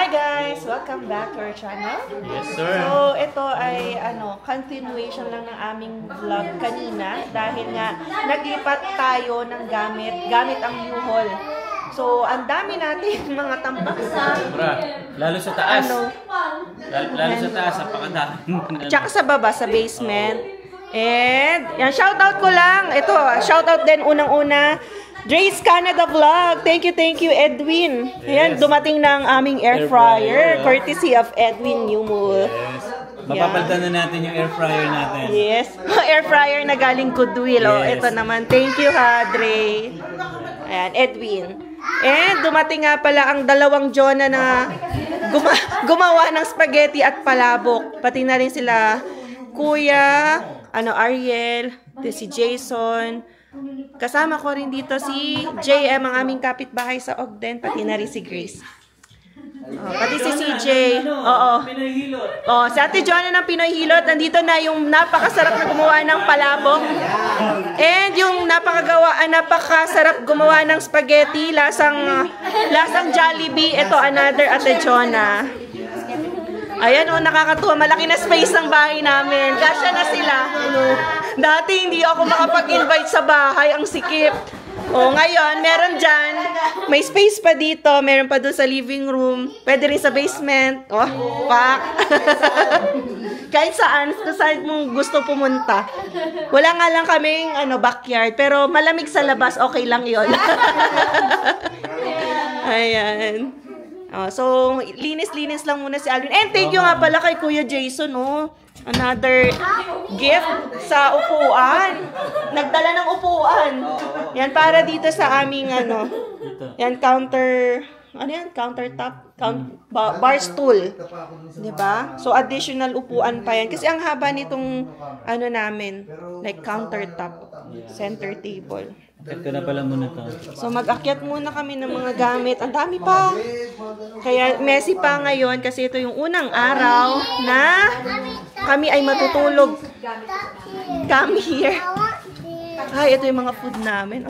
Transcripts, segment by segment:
Hi guys! Welcome back to our channel. Yes, sir. So, ito ay continuation lang ng aming vlog kanina dahil nga naglipat tayo ng gamit ang U-Haul. So, ang dami natin mga tambaksan. Lalo sa taas. Lalo sa taas, napakadami. Tsaka sa baba, sa basement. And, yan, shoutout ko lang. Ito, shoutout din unang-una. Dre's Canada Vlog. Thank you, Edwin. Ayan, dumating na ang aming air fryer. Courtesy of Edwin Yumul. Yes. Mapapalitan na natin yung air fryer natin. Yes. Air fryer na galing Goodwill. Oh, ito naman. Thank you ha, Dre. Ayan, Edwin. And dumating nga pala ang dalawang Jonah na gumawa ng spaghetti at palabok. Pati na rin sila Kuya, Ariel, si Jason. Kasama ko rin dito si JM, ang aming kapitbahay sa Ogden, pati na rin si Grace. Pati si CJ. Oo. Si Ate Jonah ng Pinoy Hilot. Nandito na yung napakasarap na gumawa ng palabok. And yung napakasarap gumawa ng spaghetti, lasang Jollibee. Ito, another Ate Jonah. Ayan nakakatuwa. Malaki na space ng bahay namin. Kasya na sila. Dati hindi ako makapag-invite sa bahay. Ang sikip. Ngayon, meron dyan. May space pa dito. Meron pa doon sa living room. Pwede rin sa basement. Pak. Kahit saan mong gusto pumunta. Wala nga lang kaming backyard. Pero malamig sa labas, okay lang yon. Ayan. So, linis-linis lang muna si Alvin. And thank you nga pala kay Kuya Jason, another gift sa upuan. Nagdala ng upuan. Yan, para dito sa aming, yan, countertop, bar stool. Diba? So, additional upuan pa yan. Kasi ang haba nitong, namin, like countertop, center table. Ito na pala muna to. So, mag-akyat muna kami ng mga gamit. Ang dami pa. Kaya, messy pa ngayon kasi ito yung unang araw na kami ay matutulog. Come here. Ay, ito yung mga food namin.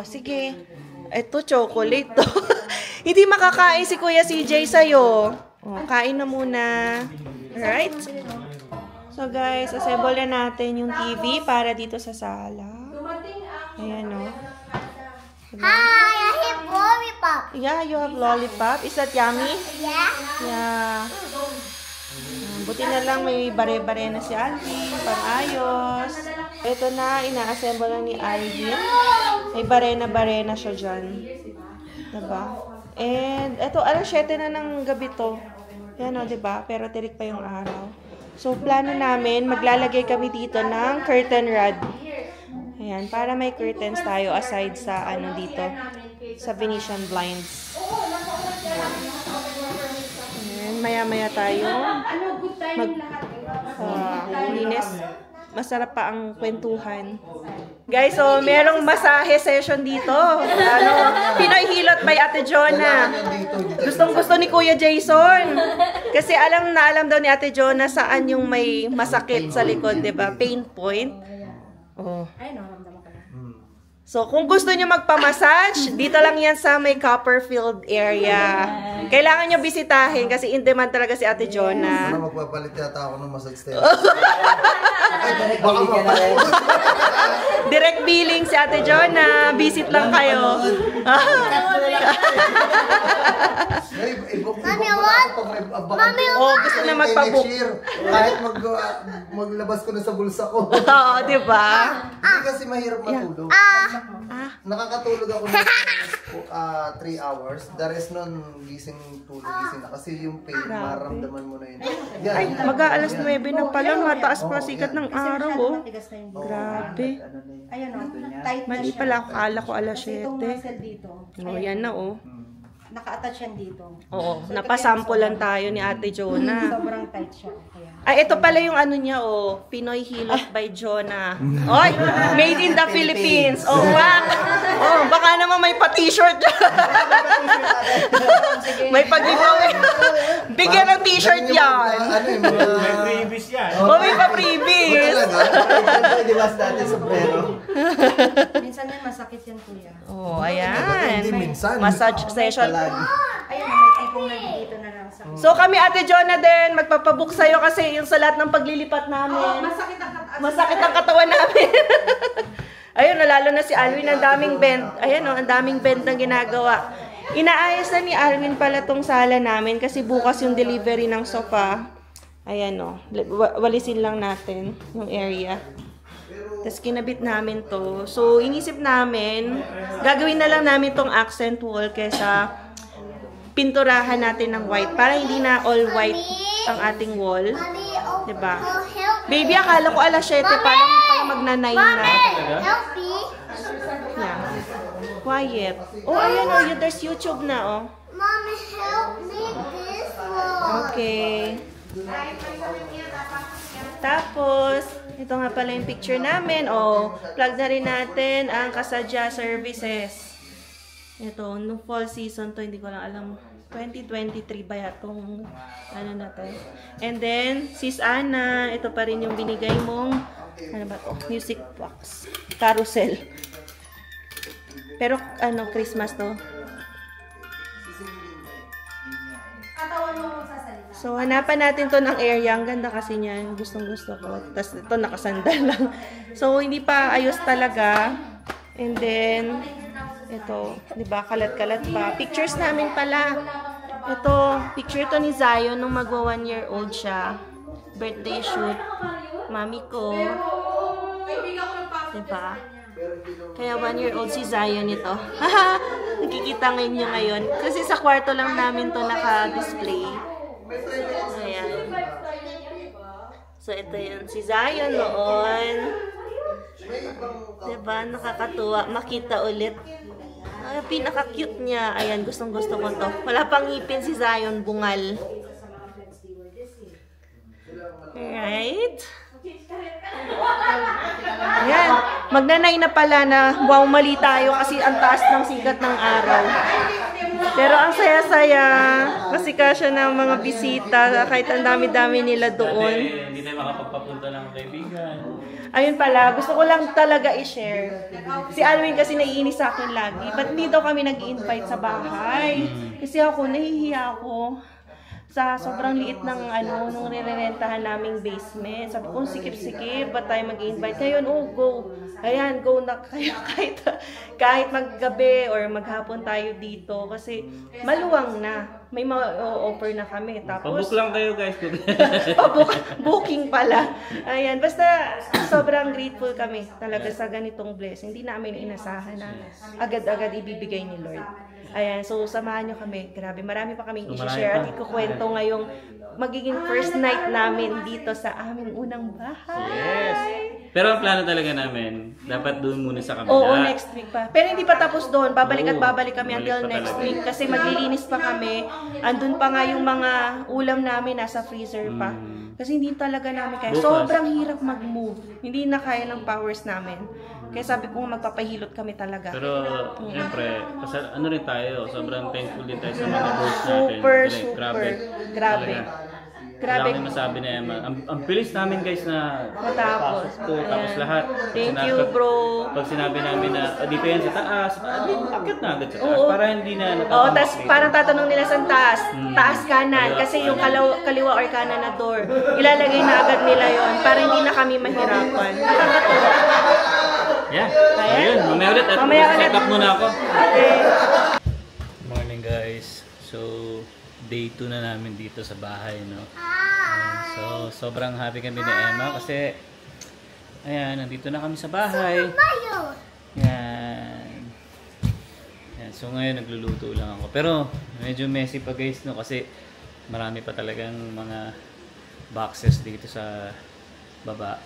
Sige. Ito, chocolate to. Hindi makakain si Kuya CJ sa'yo. Kain na muna. Alright? So, guys, assemble na natin yung TV para dito sa sala. Ayan, Hi, I have lollipop. Yeah, you have lollipop. Is that yummy? Yeah. Buti na lang may bare-bare na si Alvin. Pang-ayos. Ito na, ina-assemble na ni Alvin. May bare na siya dyan. Diba? And, ito, 7 na ng gabi to. Yan diba? Pero tirik pa yung araw. So, plano namin, maglalagay kami dito ng curtain rod. Ayan, para may curtains tayo aside sa dito, sa Venetian blinds. Ayan, maya-maya tayo linis. Masarap pa ang kwentuhan. Guys, so merong masahe session dito. Pinoy Hilot by Ate Jonah. Gustong-gusto ni Kuya Jason. Kasi alam daw ni Ate Jonah saan yung may masakit sa likod, 'di ba? Pain point. So, kung gusto nyo magpa-massage, dito lang yan sa may Copperfield area. Kailangan nyo bisitahin kasi in demand talaga si Ate Jonah. Magpapalit yata ako ng massage therapy. Direct billing si Ate Jonah. Visit lang kayo. Gusto na magpa-book. Kahit maglabas ko na sa bulsa ko. Oo, diba? Hindi kasi mahirap matulog. Nakakatulog ako ng 3 hours. The rest nun, gising na. Kasi yung pain, maramdaman mo na yun. Ay, mag-aalas 9 na pala. Mataas pa sikat ng araw, Grabe. Mali pala ako. Kala ko alas 7. Yan na, Naka-attach yan dito. Oo, napasampulan tayo ni Ate Jonah. Sobrang tight siya. Ay, ito pala yung niya, Pinoy Hilot by Jonah. Oy, made in the Philippines. Baka naman may pa-t-shirt. May pag-giveaway. Bigyan ng t-shirt yan. May freebies yan. May pa-freebies. Di ba natin sa pero? Minsan yan, masakit yan, kuya. Ayan. Hindi minsan. Massage session. Ayan, pong nandito na lang sa... So kami Ate Jonah din, magpapabook sa'yo kasi yung sa lahat ng paglilipat namin. Masakit ang katawan namin. Ayun, lalo na si Alwin, ang daming bend. Ayan ang daming bend na ginagawa. Inaayos na ni Alwin pala tong sala namin kasi bukas yung delivery ng sofa. Ayan walisin lang natin yung area. Tapos kinabit namin to. So, inisip namin, gagawin na lang namin tong accent wall kesa pinturahan natin ng white. Para hindi na all white ang ating wall. Diba? Baby, akala ko alas 7 parang magna-9 na. Help me! Yeah. Quiet. Oh, ayan there's YouTube na, oh. Mommy, help me this one. Okay. Tapos, ito nga pala yung picture namin. Oh, plug na rin natin ang Kasadya Services. Ito, no fall season to, hindi ko lang alam. 2023 ba itong ano natin. And then, Sis Ana, ito pa rin yung binigay mong, ano ba to? Music box. Carousel. Pero, ano, Christmas to. So, hanapan natin to ng area. Ang ganda kasi niyan. Gustong-gusto ko. Tapos, ito nakasandal lang. So, hindi pa ayos talaga. And then, ito, diba, kalat-kalat pa. Pictures namin pala. Ito, picture to ni Zion nung magwa 1 year old siya. Birthday shoot. Mami ko. Diba? Kaya 1 year old si Zion ito. Haha! Nakikita ngayon nyo ngayon. Kasi sa kwarto lang namin to naka-display. Ayan. So, ito yun. Si Zion noon. Diba? Nakakatuwa. Makita ulit. Ay, pinaka-cute niya. Ayan, gustong-gusto ko to. Wala pang ngipin si Zion. Bungal. Alright. Ayan. Magnanay na pala na wow, mali tayo kasi ang taas ng sikat ng araw. Pero ang saya-saya kasi kasya ng mga bisita kahit ang dami-dami nila doon. Hindi tayo makapagpapunta ng kaibigan. Ayun pala, gusto ko lang talaga i-share. Si Alwin kasi naiinis sa akin lagi. Ba't hindi daw kami nag-i-invite sa bahay? Kasi ako, nahihiya ako. Sa sobrang liit ng nung nirerentahan naming basement. Sabi ko, sikip-sikip, ba't tayo mag-invite? Ngayon, oh, go. Ayan, go na kayo kahit maggabi or maghapon tayo dito. Kasi maluwang na. May ma-offer na kami. Tapos, Pabook lang kayo guys. booking pala. Ayan, basta sobrang grateful kami talaga sa ganitong blessing. Hindi namin inasahan na agad-agad ibibigay ni Lord. Ayan, so samahan nyo kami. Grabe, marami pa kaming i-share at ikukwento ngayong magiging first night namin dito sa aming unang bahay. Yes. Pero ang plano talaga namin, dapat doon muna sa kabila. Oo, next week pa. Pero hindi pa tapos doon. Babalik at Oo, babalik kami until babalik pa next talaga. week. Kasi maglilinis pa kami. Andun pa nga yung mga ulam namin nasa freezer pa. Kasi hindi talaga namin kaya. Bukas. Sobrang hirap mag-move. Hindi na kaya ng powers namin. Kaya sabi ko magpapahilot kami talaga. Pero, siyempre, ano rin tayo, sobrang thankful din tayo sa mga boss natin. Super, Direct, super. Grabe. Grabe. Grabe. Wala akong masabi na Emma. Ang bilis namin guys na Matapos. pasok to, tapos lahat. Thank Sinabi- you, bro. Pag sinabi namin na dito yan sa taas, akit na agad sa taas. Oo. Para hindi na Oo, tas parang tatanong nila sa taas. Taas kanan. Kaliwa, Kasi yung kaliwa or kanan na door. Ilalagay na agad nila yon para hindi na kami mahirapan. Nakakatuwa. Yeah. Ayun, mamaya ulit. At Mamaya ulit. set up muna ako. Okay. Morning guys. So, day 2 na namin dito sa bahay, no? So, sobrang happy kami ni Emma kasi ayan, nandito na kami sa bahay. Yan. Yan. So, ngayon nagluluto lang ako. Pero, medyo messy pa guys, no? Kasi marami pa talagang mga boxes dito sa baba.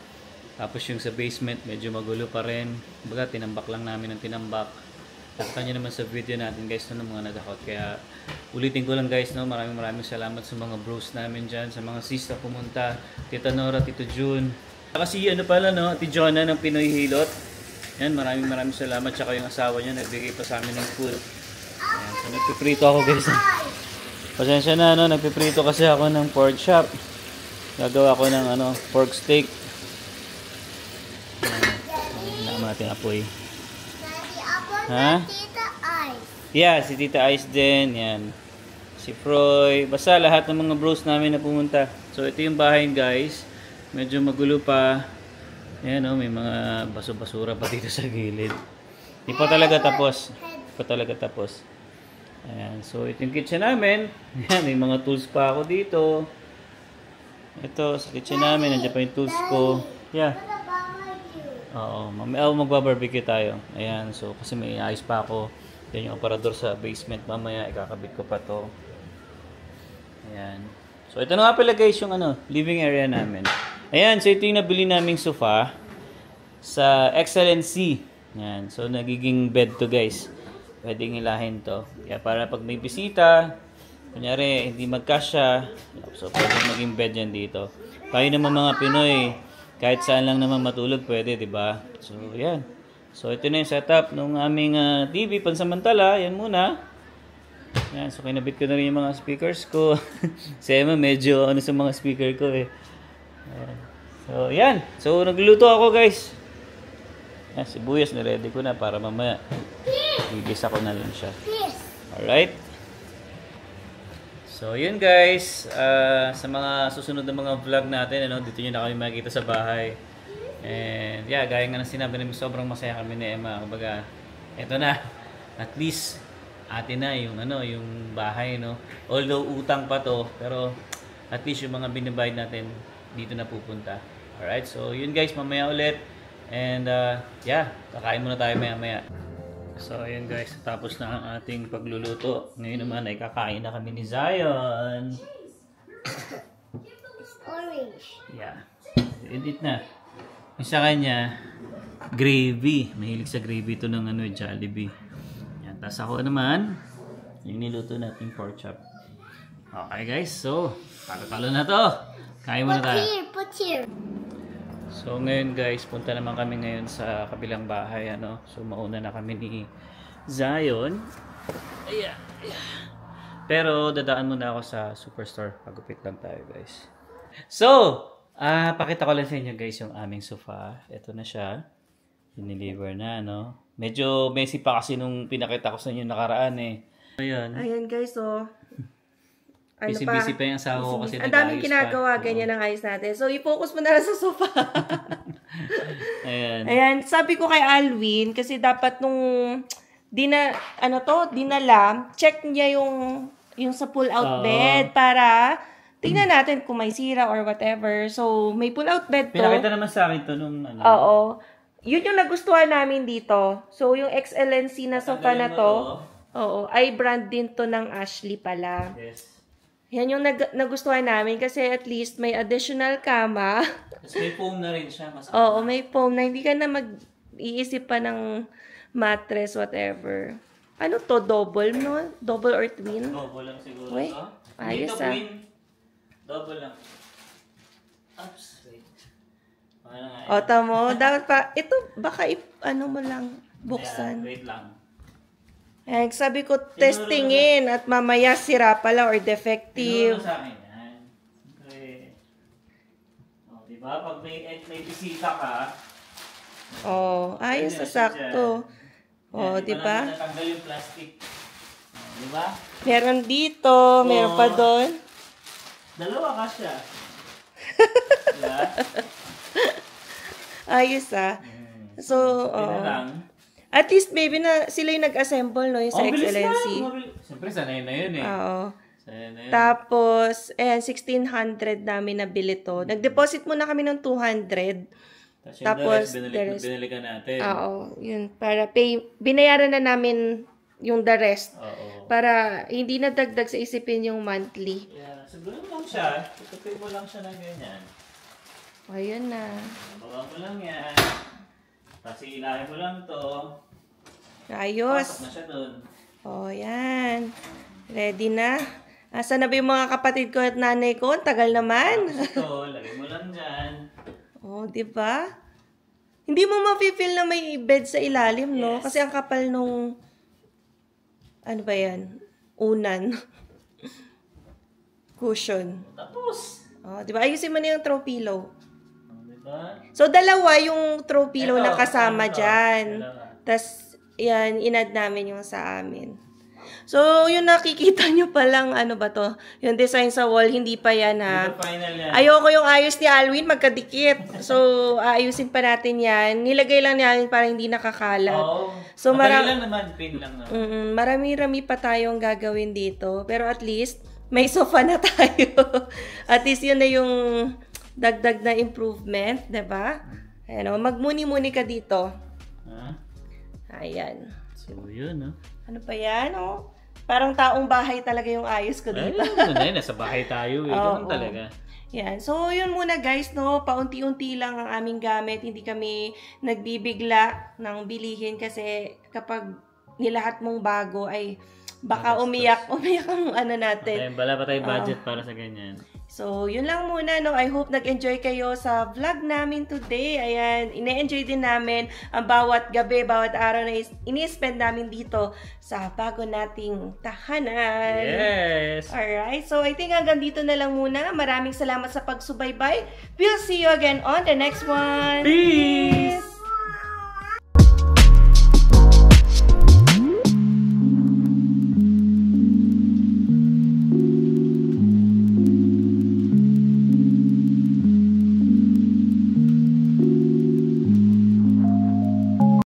Tapos yung sa basement, medyo magulo pa rin. Baga, tinambak lang namin ng tinambak. Nakita nyo naman sa video natin guys no, ng mga nag-hot. Kaya ulitin ko lang guys, no, maraming salamat sa mga bros namin dyan, sa mga sis na pumunta, Tita Nora, Tito June. Kasi ano pala no, Ate Jonah ng Pinoy Hilot. Yan, maraming salamat. Tsaka yung asawa niya, nagbigay pa sa amin ng food. Yan, so nagpiprito ako guys. Pasensya na, no, nagpiprito kasi ako ng pork chop. Gagawa ko ng pork steak. Yan, natin apoy. Ha? Tita Ice. Yeah, si Tita Ice din. Yan. Si si Froy, basta lahat ng mga bros namin na pumunta. So ito yung bahay guys, medyo magulo pa. Ayan may mga baso-basura pa dito sa gilid. Di pa talaga tapos. Ayan, so ito yung kitchen namin. Ayan, may mga tools pa ako dito. Ito, sa kitchen namin, nandiyan pa yung tools ko. Yeah. Oo, mamaya magbabarbecue tayo. Ayan, so kasi may ayos pa ako. Yan yung aparador sa basement. Mamaya ikakabit ko pa to. Ayan. So ito na nga pala guys yung living area namin. Ayan, so ito yung nabili naming sofa sa Excellency. Ayan, so nagiging bed to guys. Pwedeng ilahin to. Kaya para pag may bisita, kunyari hindi magkasya, so pwedeng maging bed yan dito. Tayo naman mga Pinoy, kahit saan lang naman matulog pwede, di ba? So yan. So ito na yung setup ng aming TV pansamantala. Yan muna. Yan, so kinabit ko na rin yung mga speakers ko. Si Emma medyo sa mga speaker ko eh. Ayan. So yan. So nagluluto ako guys. Yan, sibuyas na ready ko na para mamaya igisa ko na lang siya. Alright. So yun guys, sa mga susunod na mga vlog natin, dito nyo na kami makikita sa bahay. And yeah, gaya nga ng sinabi namin, sobrang masaya kami ni Emma. Kumbaga, eto na, at least atin na yung yung bahay, Although utang pa to, pero at least yung mga binibayad natin dito na pupunta. Alright, so yun guys, mamaya ulit. And yeah, kakain muna tayo maya. So ayun guys, tapos na ang ating pagluluto. Ngayon naman ay kakain na kami ni Zion. Orange. Yeah. Edit na. Yung sa kanya, gravy. Mahilig sa gravy ito ng Jollibee. Yan. Tapos ako naman, yung niluto nating pork chop. Okay guys, so talo na to. Kain muna tayo. Put here. So ngayon guys, punta naman kami ngayon sa kabilang bahay, So mauna na kami ni Zion. Ayan. Pero dadaan muna ako sa Superstore. Pagupit lang tayo guys. So, pakita ko lang sa inyo guys yung aming sofa. Ito na siya. Dineliver na, Medyo messy pa kasi nung pinakita ko sa inyo nakaraan eh. Ayan guys, Busy pa yung asawa ko kasi ang daming ginagawa, ganyan ang ayos natin. So, i-focus mo na lang sa sofa. Ayan, sabi ko kay Alwin, kasi dapat nung dinala, check niya yung sa pull-out bed para tingnan natin kung may sira or whatever. So, may pull-out bed to. Pinakita naman sa akin to nung Oo. Yun yung nagustuhan namin dito. So, yung XLNC na sofa na to, ay brand din to ng Ashley pala. Yes. Yan yung nagustuhan namin kasi at least may additional kama. Tapos may foam na rin siya. Oo, may foam na hindi ka na mag-iisip pa ng mattress, whatever. Ano to? Double, no? Double or twin? Double lang siguro. Uy, ayos dito, Queen. Double lang. Oops, wait. O, tamo. Dapat pa, ito, baka mo lang, buksan. Yeah, wait lang. Eh, sabi ko, testingin at mamaya sira pala or defective. Tinuro sa akin yan. Siyempre, diba? Pag may bisita ka, ayos na sakto. Diba? Natanggal yung plastic. Diba? Meron dito, meron pa doon. Dalawa ka siya. Diba? Ayos So, at least maybe na sila yung nag-assemble, yung sa Excellency. Siyempre, sanay na yun eh. Oo. Tapos, 1,600 namin nabili to. Nag-deposit muna kami ng 200. Tapos, binili ka natin. Oo, yun. Para binayaran na namin yung the rest. Oo. Para hindi na dagdag sa isipin yung monthly. Yeah, siguro lang siya. Tutupin mo lang siya ng ganyan. Ayun na. Bawa mo lang yan. Tapos ilahin mo lang to. Ayos. Pasok na siya dun. Yan. Ready na. Asan na ba yung mga kapatid ko at nanay ko? Tagal naman. Tapos ito, lagay mo lang dyan. Diba? Hindi mo mafe-feel na may bed sa ilalim, no? Kasi ang kapal nung ano ba yan? Unan. Cushion. Tapos. Diba? Ayusin mo na yung throw pillow. Diba? So, dalawa yung throw pillow na kasama ito. dyan. Tapos, yan, inad namin yung sa amin. So, yung nakikita nyo palang, ano ba to? Yung design sa wall, hindi pa yan ha. Ito final yan. Ayoko yung ayos ni Alwin, magkadikit. So, aayusin pa natin yan. Nilagay lang natin para hindi nakakalat. Oo. So, Madali lang naman, pin lang naman. Marami-rami pa tayong gagawin dito. Pero at least, may sofa na tayo. At least yun na yung dagdag na improvement, diba? Ayan o, magmuni-muni ka dito. Ha? Ayan. So, yun, no? Ano pa yan, oh? Parang taong bahay talaga yung ayos ko dito. Ay, nasa bahay tayo, eh. Ganun talaga. Yan. So, yun muna guys, no? Paunti-unti lang ang aming gamit. Hindi kami nagbibigla ng bilihin kasi kapag nilahat mong bago ay baka umiyak ang ano natin. Wala pa tayong budget para sa ganyan. So, yun lang muna, no? I hope nag-enjoy kayo sa vlog namin today. Ayan, ine-enjoy din namin ang bawat gabi, bawat araw na ini-spend namin dito sa bago nating tahanan. Yes! Alright, so I think hanggang dito na lang muna. Maraming salamat sa pagsubaybay. We'll see you again on the next one. Peace!